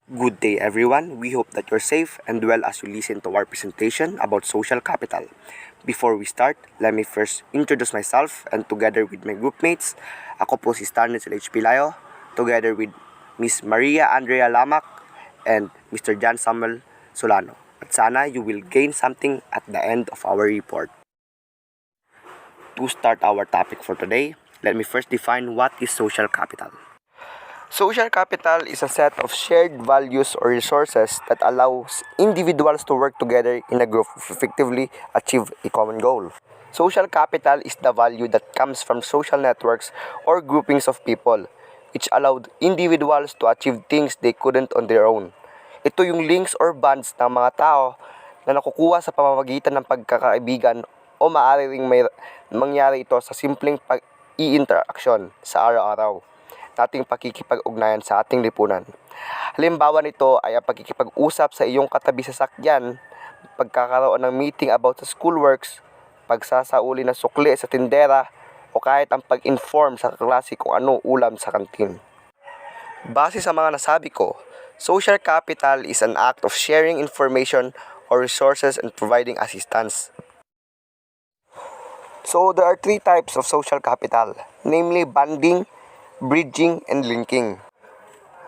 Good day, everyone. We hope that you're safe and well as you listen to our presentation about social capital. Before we start, let me first introduce myself and together with my groupmates, ako po si Starnes L.H. Pilayo, together with Miss Maria Andrea Lamak and Mr. John Samuel Solano. At sana you will gain something at the end of our report. To start our topic for today, let me first define what is social capital. Social capital is a set of shared values or resources that allows individuals to work together in a group to effectively achieve a common goal. Social capital is the value that comes from social networks or groupings of people, which allowed individuals to achieve things they couldn't on their own. Ito yung links or bonds ng mga tao na nakukuha sa pamamagitan ng pagkakaibigan o maaari ring mangyari ito sa simpleng pag-i-interaction sa araw-araw nating pakikipag-ugnayan sa ating lipunan. Halimbawa nito ay ang pakikipag-usap sa iyong katabi sa sakyan, pagkakaroon ng meeting about sa schoolworks, pagsasauli ng sukli sa tindera, o kahit ang pag-inform sa klase kung ano ulam sa kantin. Base sa mga nasabi ko, social capital is an act of sharing information or resources and providing assistance. So there are three types of social capital, namely bonding, bridging, and linking.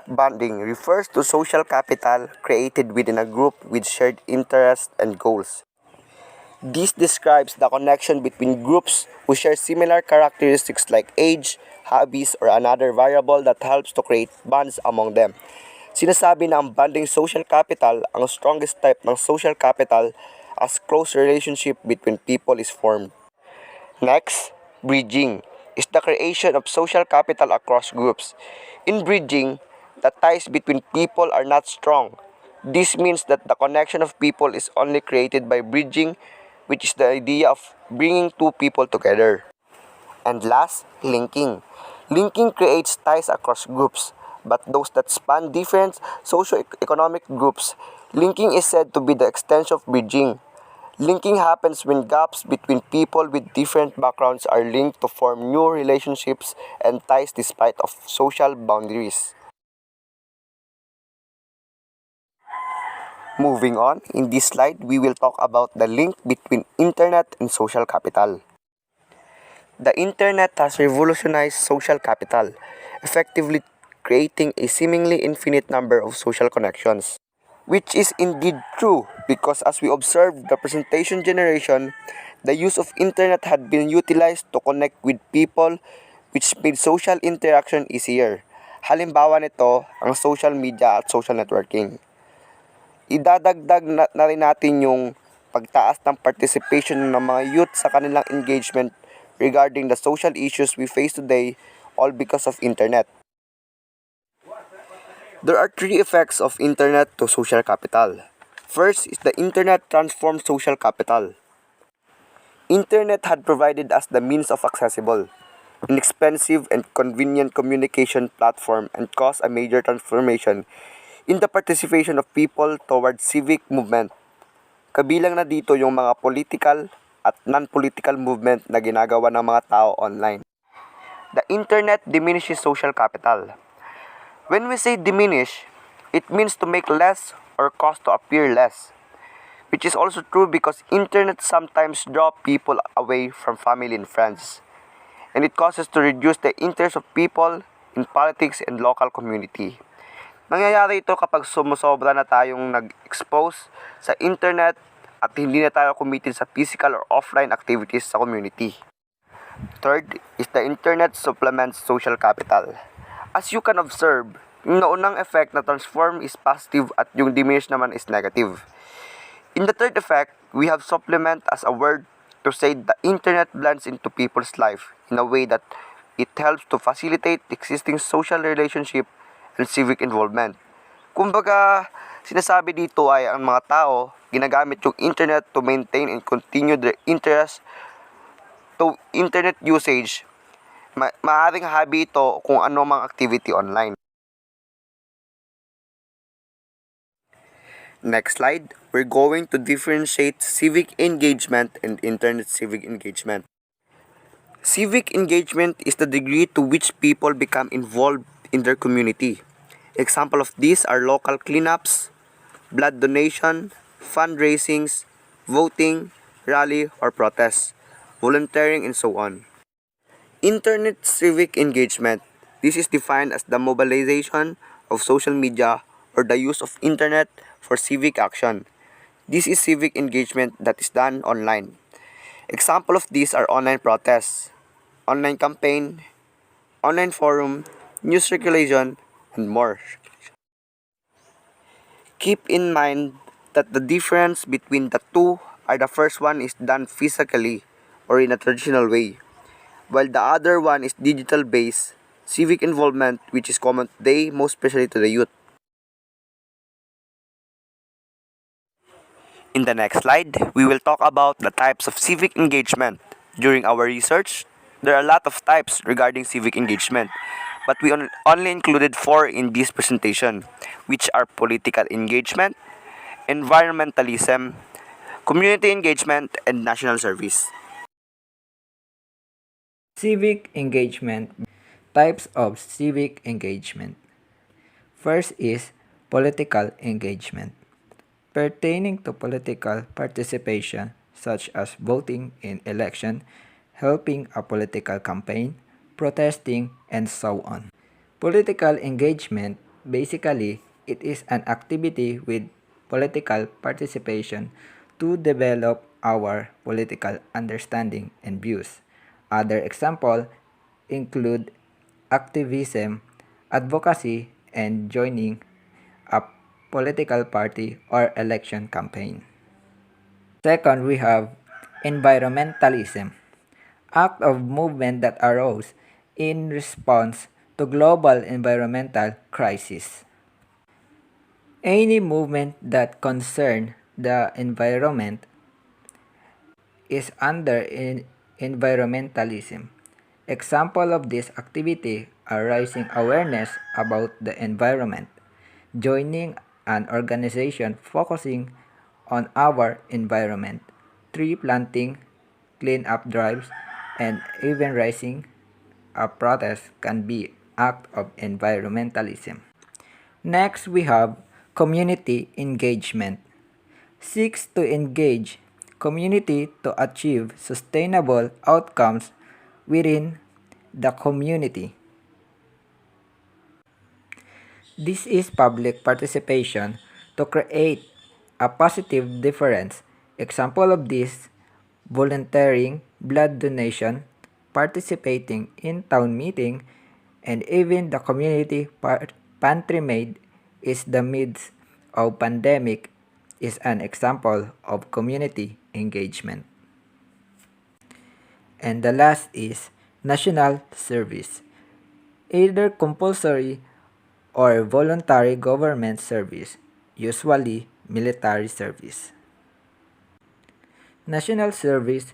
Bonding refers to social capital created within a group with shared interests and goals. This describes the connection between groups who share similar characteristics like age, hobbies, or another variable that helps to create bonds among them. Sinasabi na ang bonding social capital ang strongest type ng social capital as close relationship between people is formed. Next, bridging is the creation of social capital across groups. In bridging, the ties between people are not strong. This means that the connection of people is only created by bridging, which is the idea of bringing two people together. And last, linking. Linking creates ties across groups, but those that span different socio-economic groups. Linking is said to be the extension of bridging. Linking happens when gaps between people with different backgrounds are linked to form new relationships and ties despite of social boundaries. Moving on, in this slide, we will talk about the link between internet and social capital. The internet has revolutionized social capital, effectively creating a seemingly infinite number of social connections. Which is indeed true because as we observed the presentation generation, the use of internet had been utilized to connect with people which made social interaction easier. Halimbawa nito ang social media at social networking. Idadagdag na rin natin yung pagtaas ng participation ng mga youth sa kanilang engagement regarding the social issues we face today, all because of internet. There are three effects of internet to social capital. First is the internet transformed social capital. Internet had provided us the means of accessible, inexpensive, and convenient communication platform and caused a major transformation in the participation of people towards civic movement. Kabilang na dito yung mga political at non-political movement na ginagawa ng mga tao online. The internet diminishes social capital. When we say diminish, it means to make less or cause to appear less, which is also true because internet sometimes draw people away from family and friends, and it causes to reduce the interest of people in politics and local community. Nangyayari ito kapag sumusobra na tayong nag-expose sa internet at hindi na tayo committed sa physical or offline activities sa community. Third is the internet supplements social capital. As you can observe, yung naunang effect na transform is positive at yung diminish naman is negative. In the third effect, we have supplement as a word to say the internet blends into people's life in a way that it helps to facilitate existing social relationship and civic involvement. Kumbaga, sinasabi dito ay ang mga tao ginagamit yung internet to maintain and continue their interest to internet usage. Maaaring hobby ito kung ano mang activity online. Next slide, we're going to differentiate civic engagement and internet civic engagement. Civic engagement is the degree to which people become involved in their community. Example of these are local cleanups, blood donation, fundraisings, voting, rally or protest, volunteering, and so on. Internet civic engagement. This is defined as the mobilization of social media or the use of internet for civic action. This is civic engagement that is done online. Example of these are online protests, online campaign, online forum, news circulation, and more. Keep in mind that the difference between the two are the first one is done physically or in a traditional way, while the other one is digital based civic involvement which is common today most especially to the youth. In the next slide, we will talk about the types of civic engagement. During our research, there are a lot of types regarding civic engagement, but we only included four in this presentation, which are political engagement, environmentalism, community engagement, and national service. Civic engagement. Types of civic engagement. First is political engagement, pertaining to political participation such as voting in election, helping a political campaign, protesting, and so on. Political engagement, basically, it is an activity with political participation to develop our political understanding and views. Other examples include activism, advocacy, and joining a political party or election campaign. Second, we have environmentalism, act of movement that arose in response to global environmental crisis. Any movement that concern the environment is under environmentalism. Example of this activity are raising awareness about the environment, joining an organization focusing on our environment, tree planting, clean-up drives, and even raising a protest can be act of environmentalism. Next, we have community engagement. Seeks to engage community to achieve sustainable outcomes within the community. This is public participation to create a positive difference. Example of this, volunteering, blood donation, participating in town meeting, and even the community pantry maid is the midst of pandemic is an example of community engagement. And the last is national service, either compulsory or voluntary government service, usually military service. National service,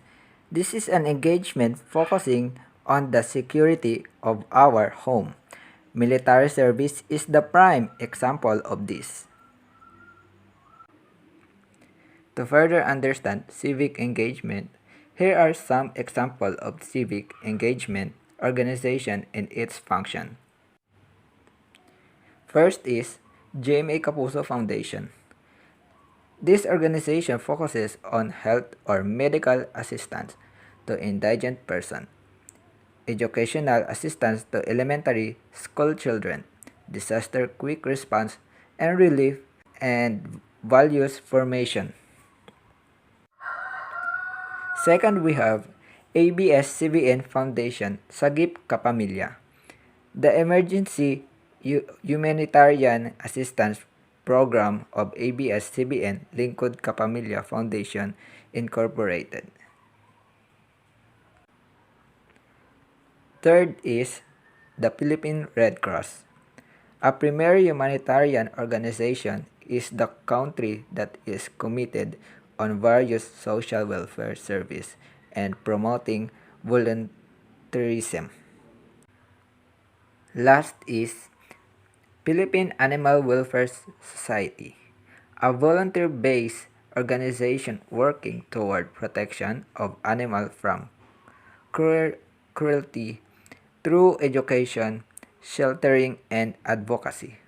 this is an engagement focusing on the security of our home. Military service is the prime example of this. To further understand civic engagement, here are some examples of civic engagement organization and its function. First is GMA Kapuso Foundation. This organization focuses on health or medical assistance to indigent persons, educational assistance to elementary school children, disaster quick response and relief, and values formation. Second, we have ABS-CBN Foundation, Sagip Kapamilya. The Emergency Humanitarian Assistance Program of ABS-CBN Lingkod Kapamilya Foundation Incorporated. Third is the Philippine Red Cross. A premier humanitarian organization is the country that is committed on various social welfare service and promoting volunteerism. Last is Philippine Animal Welfare Society, a volunteer-based organization working toward protection of animals from cruelty through education, sheltering, and advocacy.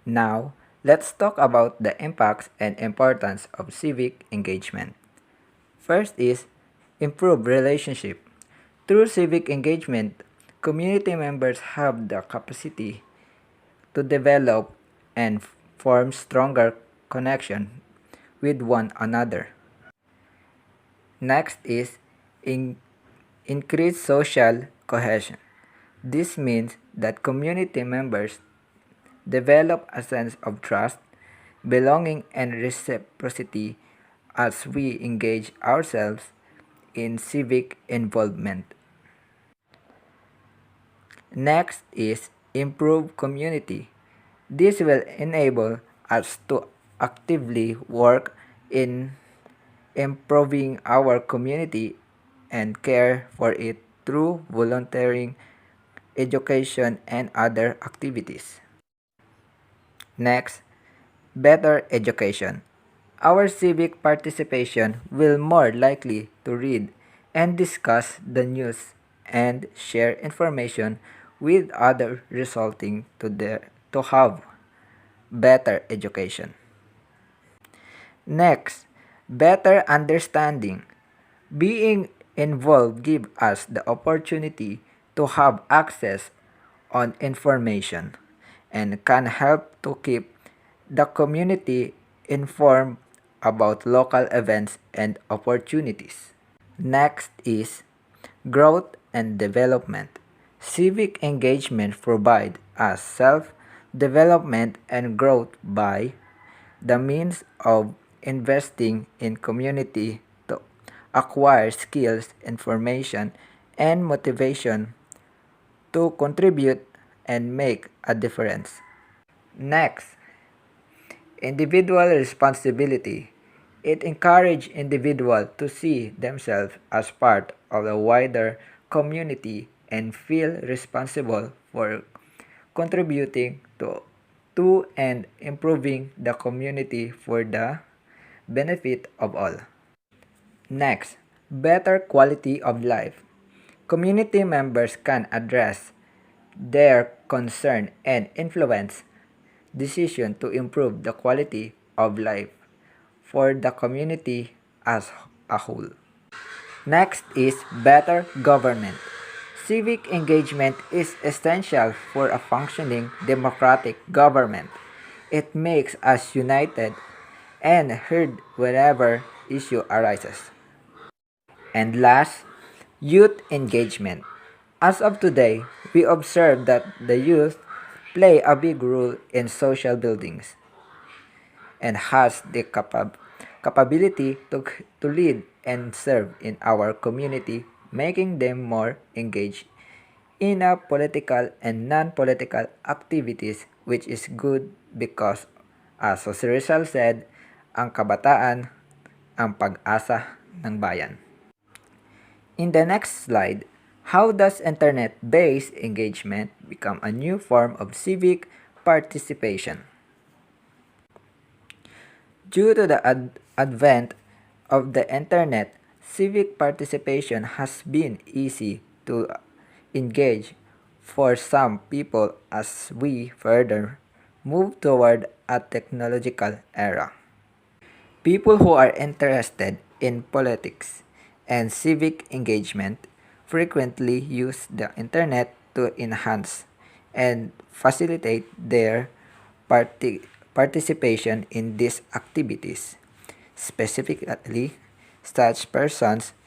Now, let's talk about the impacts and importance of civic engagement. First is improve relationship. Through civic engagement, community members have the capacity to develop and form stronger connection with one another. Next is in- increase social cohesion. This means that community members develop a sense of trust, belonging, and reciprocity as we engage ourselves in civic involvement. Next is improve community. This will enable us to actively work in improving our community and care for it through volunteering, education, and other activities. Next, better education. Our civic participation will more likely to read and discuss the news and share information with others resulting to have better education. Next, better understanding. Being involved gives us the opportunity to have access on information and can help to keep the community informed about local events and opportunities. Next is growth and development. Civic engagement provides us self-development and growth by the means of investing in community to acquire skills, information, and motivation to contribute and make a difference. Next, individual responsibility. It encourages individuals to see themselves as part of a wider community and feel responsible for contributing to and improving the community for the benefit of all. Next, better quality of life. Community members can address their concern and influence decision to improve the quality of life for the community as a whole. Next is better government. Civic engagement is essential for a functioning democratic government. It makes us united and heard whenever issue arises. And last, youth engagement. As of today, we observe that the youth play a big role in social buildings and has the capability to lead and serve in our community, making them more engaged in a political and non-political activities, which is good because, as Jose Rizal said, ang kabataan ang pag-asa ng bayan. In the next slide, how does internet-based engagement become a new form of civic participation? Due to the advent of the internet, civic participation has been easy to engage for some people as we further move toward a technological era. People who are interested in politics and civic engagement frequently use the internet to enhance and facilitate their participation in these activities. Specifically, such persons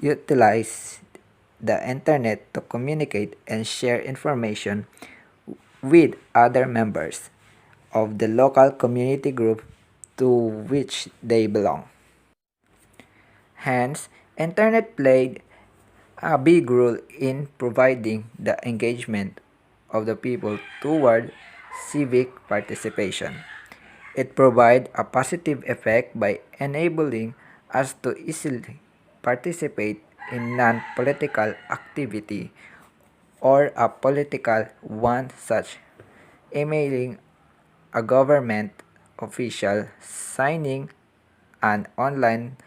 utilize the internet to communicate and share information with other members of the local community group to which they belong. Hence, internet played a big role in providing the engagement of the people toward civic participation. It provides a positive effect by enabling us to easily participate in non-political activity or a political one, such emailing a government official, signing an online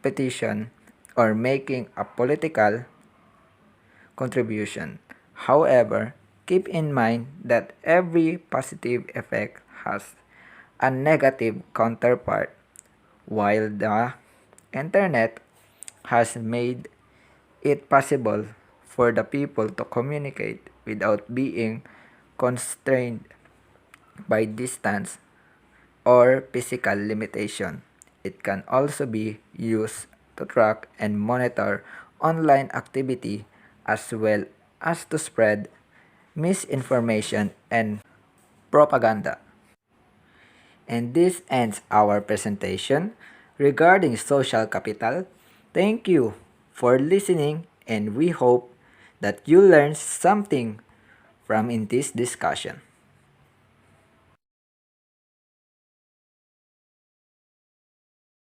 petition, or making a political contribution. However, Keep in mind that every positive effect has a negative counterpart. While the internet has made it possible for the people to communicate without being constrained by distance or physical limitation. It can also be used to track and monitor online activity as well as to spread misinformation and propaganda. And this ends our presentation regarding social capital. Thank you for listening, and we hope that you learned something from in this discussion.